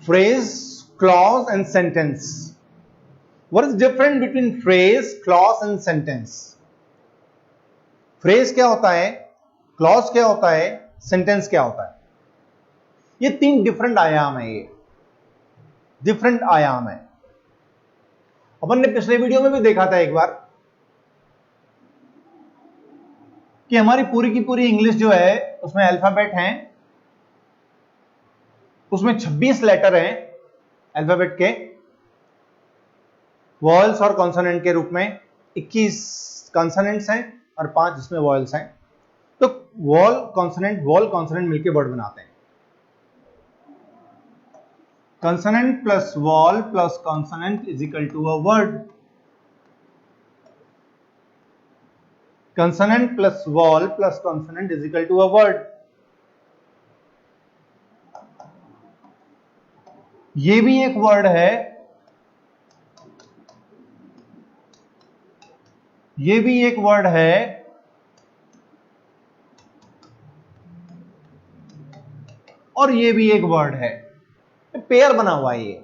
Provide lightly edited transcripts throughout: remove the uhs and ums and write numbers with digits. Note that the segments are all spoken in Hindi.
phrase, clause and sentence. What is different between phrase, clause and sentence? Phrase क्या होता है, clause क्या होता है, sentence क्या होता है? ये तीन डिफरेंट आयाम है, ये डिफरेंट आयाम है। अपन ने पिछले वीडियो में भी देखा था एक बार कि हमारी पूरी की पूरी इंग्लिश जो है उसमें अल्फाबेट हैं, उसमें 26 लेटर हैं अल्फाबेट के, वॉयल्स और कॉन्सोनेंट के रूप में 21 कॉन्सोनेंट्स हैं और 5 इसमें वॉयल्स हैं। तो वॉल कॉन्सोनेंट मिलकर वर्ड बनाते हैं। consonant plus vowel plus consonant is equal to a word. Consonant plus vowel plus consonant is equal to a word. ये भी एक वर्ड है, ये भी एक वर्ड है, और ये भी एक वर्ड है। पेयर बना हुआ है ये।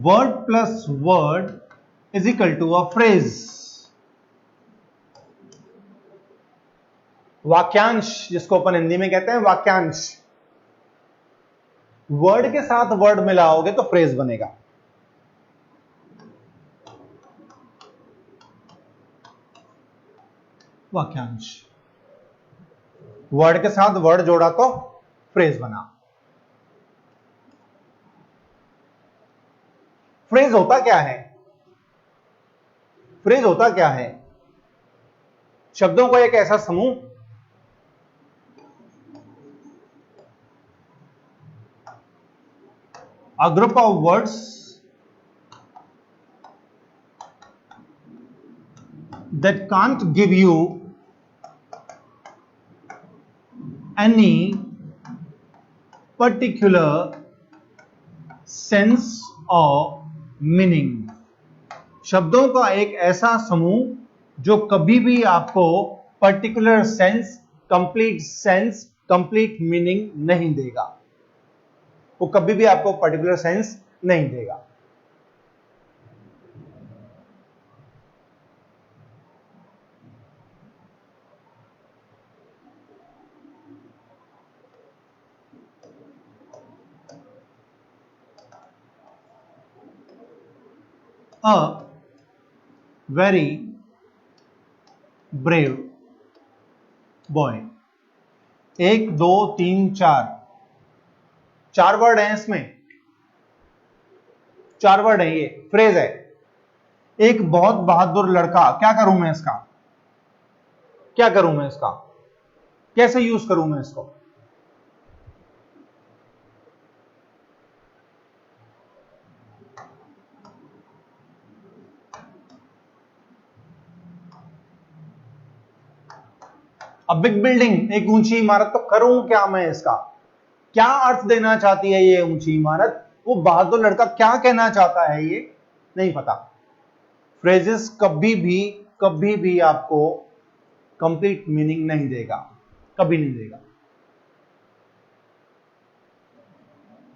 Word plus word is equal to a phrase. वाक्यांश जिसको अपन हिंदी में कहते हैं वाक्यांश। वर्ड के साथ वर्ड मिलाओगे तो फ्रेज बनेगा। वाक्यांश, वर्ड के साथ वर्ड जोड़ा तो फ्रेज बना। फ्रेज होता क्या है? फ्रेज होता क्या है? शब्दों का एक ऐसा समूह a group of words that can't give you any particular sense or meaning। शब्दों का एक ऐसा समूह जो कभी भी आपको पर्टिकुलर सेंस, कंप्लीट मीनिंग नहीं देगा। वो कभी भी आपको पर्टिकुलर सेंस नहीं देगा। A very brave boy। 1 2 3 4 word हैं इसमें, 4 वर्ड है, ये फ्रेज है। एक बहुत बहादुर लड़का। क्या करूं मैं इसका? क्या करूं मैं इसका? कैसे यूज करूं मैं इसको? अब बिग बिल्डिंग, एक ऊंची इमारत, तो करूं क्या मैं इसका? क्या अर्थ देना चाहती है ये ऊंची इमारत? वो बहादुर लड़का क्या कहना चाहता है ये नहीं पता। फ्रेजेस कभी भी आपको कंप्लीट मीनिंग नहीं देगा, कभी नहीं देगा।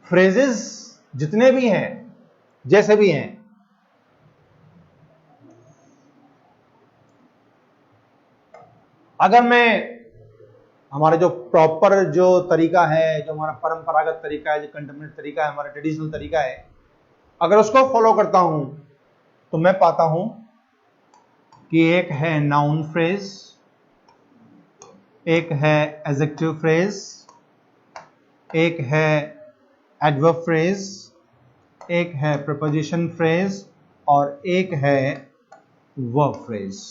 फ्रेजेस जितने भी हैं, जैसे भी हैं, अगर मैं हमारा जो प्रॉपर जो तरीका है, जो हमारा परंपरागत तरीका है, जो कंटेम्परेरी तरीका है, हमारा ट्रेडिशनल तरीका है, अगर उसको फॉलो करता हूं तो मैं पाता हूं कि एक है नाउन फ्रेज, एक है एडजेक्टिव फ्रेज, एक है एडवर्ब फ्रेज, एक है प्रीपोजिशन फ्रेज और एक है वर्ब फ्रेज।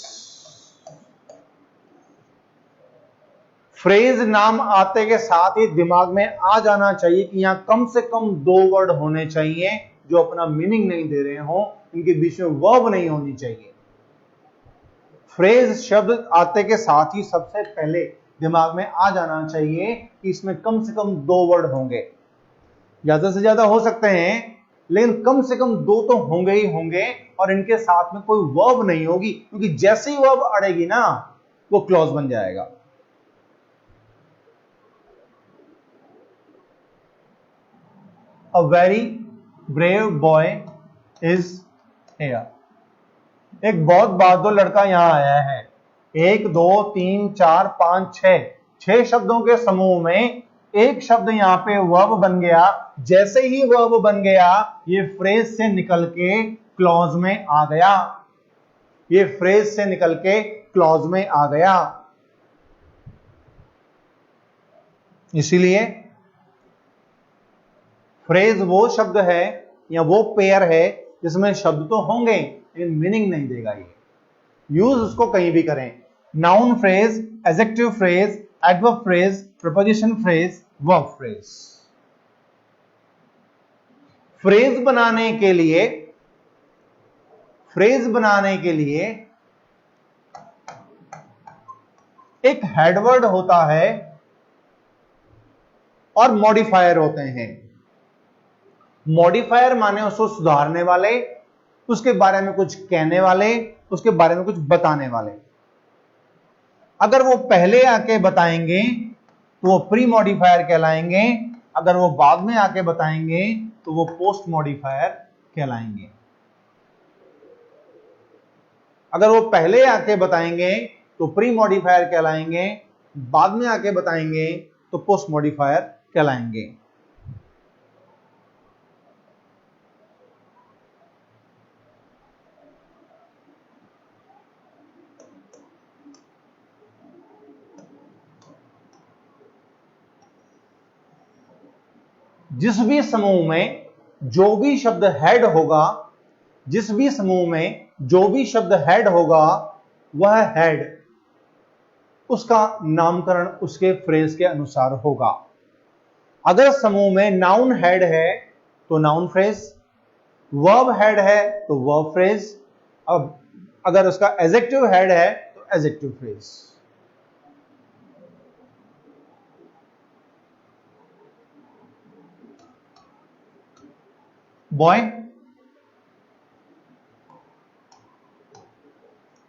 फ्रेज नाम आते के साथ ही दिमाग में आ जाना चाहिए कि यहां कम से कम 2 वर्ड होने चाहिए जो अपना मीनिंग नहीं दे रहे हो, इनके बीच में वर्ब नहीं होनी चाहिए। फ्रेज शब्द आते के साथ ही सबसे पहले दिमाग में आ जाना चाहिए कि इसमें कम से कम 2 वर्ड होंगे। ज्यादा से ज्यादा हो सकते हैं, लेकिन कम से कम 2 तो होंगे ही होंगे, और इनके साथ में कोई वर्ब नहीं होगी, क्योंकि जैसे ही वर्ब अड़ेगी ना, वो क्लॉज बन जाएगा। A very brave boy is here. एक बहुत बहादुर लड़का यहां आया है। 1 2 3 4 5 6 शब्दों के समूह में एक शब्द यहां पे वर्ब बन गया। जैसे ही वर्ब बन गया ये फ्रेज से निकल के क्लॉज में आ गया। ये फ्रेज से निकल के क्लॉज में आ गया। इसीलिए फ्रेज वो शब्द है या वो पेयर है जिसमें शब्द तो होंगे लेकिन मीनिंग नहीं देगा। ये यूज उसको कहीं भी करें। Noun phrase, adjective phrase, adverb phrase, preposition phrase, verb phrase. Phrase बनाने के लिए एक हेडवर्ड होता है और मॉडिफायर होते हैं। मॉडिफायर माने उसको सुधारने वाले, उसके बारे में कुछ कहने वाले, उसके बारे में कुछ बताने वाले। अगर वो पहले आके बताएंगे तो वो प्री मॉडिफायर कहलाएंगे। अगर वो बाद में आके बताएंगे तो वो पोस्ट मॉडिफायर कहलाएंगे। अगर वो पहले आके बताएंगे तो प्री मॉडिफायर कहलाएंगे, बाद में आके बताएंगे तो पोस्ट मॉडिफायर कहलाएंगे। जिस भी समूह में जो भी शब्द हेड होगा, जिस भी समूह में जो भी शब्द हेड होगा, वह हेड उसका नामकरण उसके फ्रेज के अनुसार होगा। अगर समूह में नाउन हेड है तो नाउन फ्रेज, वर्ब हेड है तो वर्ब फ्रेज, अब अगर उसका एडजेक्टिव हेड है तो adjective phrase. Boy,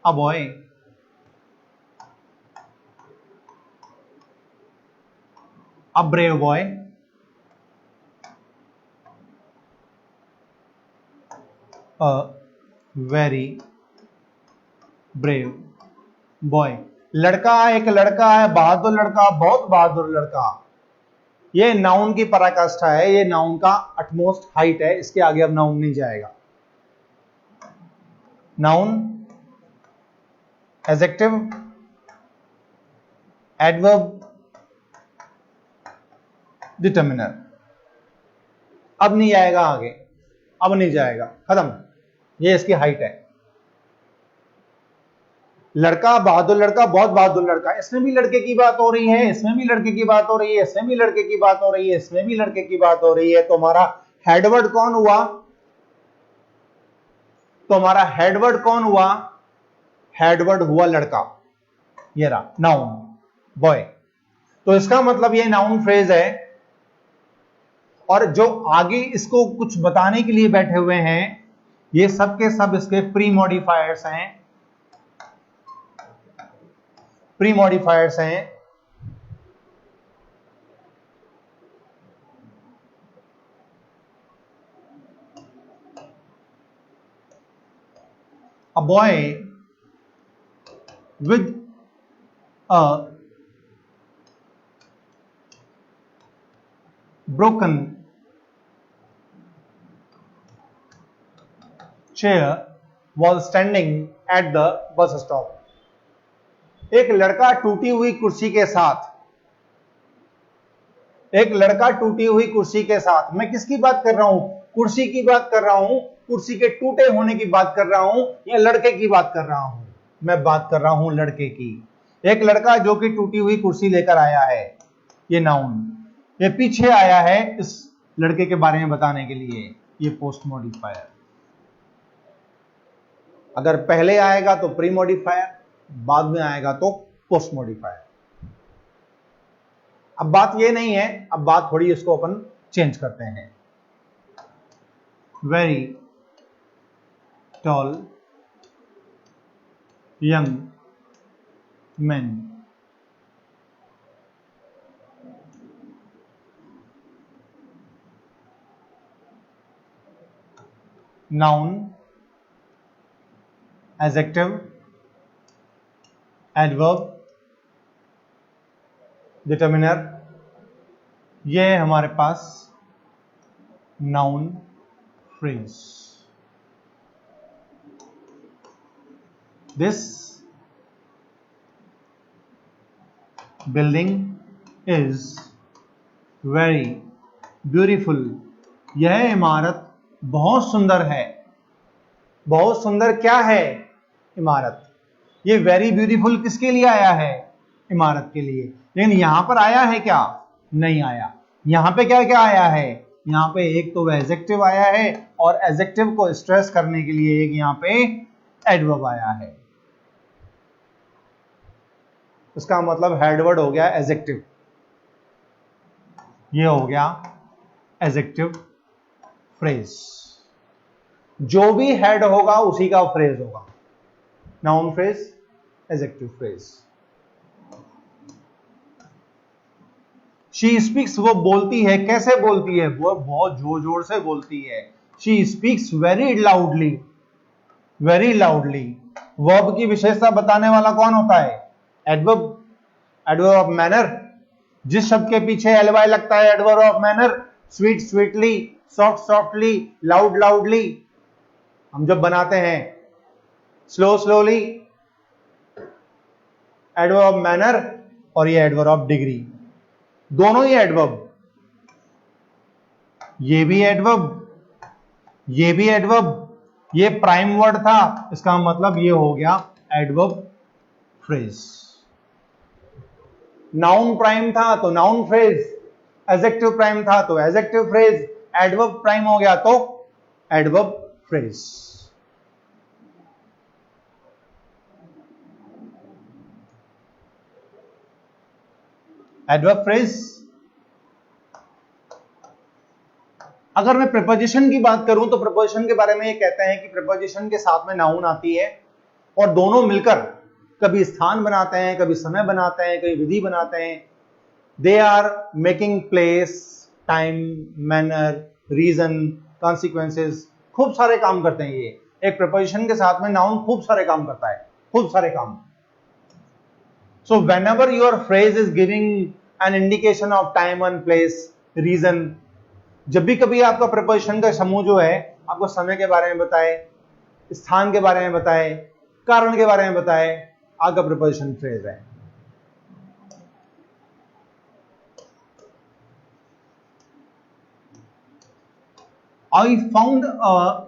a boy, a brave boy, a very brave boy। लड़का, एक लड़का है, बहादुर लड़का, बहुत बहादुर लड़का। ये नाउन की पराकाष्ठा है, ये नाउन का अटमोस्ट हाइट है। इसके आगे अब नाउन नहीं जाएगा। Noun, adjective, adverb, determiner. अब नहीं जाएगा आगे, अब नहीं जाएगा, खत्म। ये इसकी हाइट है। लड़का, बहादुर लड़का, बहुत बहादुर लड़का। इसमें भी लड़के की बात हो रही है, इसमें भी लड़के की बात हो रही है, इसमें भी लड़के की बात हो रही है, इसमें भी लड़के की बात हो रही है। तो हमारा हेडवर्ड कौन हुआ? तो हमारा हेडवर्ड कौन हुआ? हेडवर्ड हुआ लड़का। ये रहा नाउन, बॉय। तो इसका मतलब ये नाउन फ्रेज है। और जो आगे इसको कुछ बताने के लिए बैठे हुए हैं, ये सब के सब इसके प्री मॉडिफायर्स हैं। प्री मॉडिफायर्स हैं। A boy with a broken chair was standing at the bus stop। एक लड़का टूटी हुई कुर्सी के साथ, एक लड़का टूटी हुई कुर्सी के साथ। मैं किसकी बात कर रहा हूं? कुर्सी की बात कर रहा हूं। कुर्सी के टूटे होने की बात कर रहा हूं या लड़के की बात कर रहा हूं? मैं बात कर रहा हूं लड़के की। एक लड़का जो कि टूटी हुई कुर्सी लेकर आया है, ये नाउन। ये पीछे आया है इस लड़के के बारे में बताने के लिए, ये पोस्ट मॉडिफायर। अगर पहले आएगा तो प्री मॉडिफायर, बाद में आएगा तो पोस्ट मॉडिफायर। अब बात ये नहीं है, अब बात थोड़ी इसको अपन चेंज करते हैं। Very tall young men. Noun, adjective, adverb, determiner, ये है हमारे पास noun phrase. This building is very beautiful. यह इमारत बहुत सुंदर है. बहुत सुंदर क्या है? इमारत. ये वेरी ब्यूटीफुल किसके लिए आया है? इमारत के लिए. लेकिन यहां पर आया है क्या? नहीं आया. यहां पे क्या क्या आया है? यहां पे एक तो एडजेक्टिव आया है और एडजेक्टिव को स्ट्रेस करने के लिए एक यहां पे एडवर्ब आया है. इसका मतलब हेडवर्ड हो गया एडजेक्टिव. ये हो गया एडजेक्टिव फ्रेज. जो भी हेड होगा उसी का फ्रेज होगा. Noun phrase, adjective phrase. She speaks, वो बोलती है. कैसे बोलती है? वो बहुत जोर जोर से बोलती है. She speaks very loudly. Very loudly. Verb की विशेषता बताने वाला कौन होता है? एडवर्ब. Adverb of manner. जिस शब्द के पीछे एलवाई लगता है adverb of manner. Sweet sweetly, soft softly, loud loudly. हम जब बनाते हैं slow slowly, adverb of manner और ये एडवर्ब ऑफ डिग्री. दोनों ही एडवर्ब. ये भी एडवर्ब, ये भी एडवर्ब. ये प्राइम वर्ड था, इसका मतलब ये हो गया एडवर्ब फ्रेज. नाउन प्राइम था तो नाउन फ्रेज. एडजेक्टिव प्राइम था तो एडजेक्टिव फ्रेज. एडवर्ब प्राइम हो गया तो एडवर्ब फ्रेज. Adverb phrase. अगर मैं प्रीपोजिशन की बात करूं तो प्रीपोजिशन के बारे में ये कहते हैं कि प्रीपोजिशन के साथ में नाउन आती है और दोनों मिलकर कभी स्थान बनाते हैं, कभी समय बनाते हैं, कभी विधि बनाते हैं. They are making place, time, manner, reason, consequences. खूब सारे काम करते हैं ये. एक प्रीपोजिशन के साथ में नाउन खूब सारे काम करता है. खूब सारे काम. So whenever your phrase is giving an indication of time and place, reason, जब भी कभी आपका प्रपोजिशन का समूह जो है आपको समय के बारे में बताए, स्थान के बारे में बताए, कारण के बारे में बताए, आपका प्रपोजिशन फ्रेज है. I found a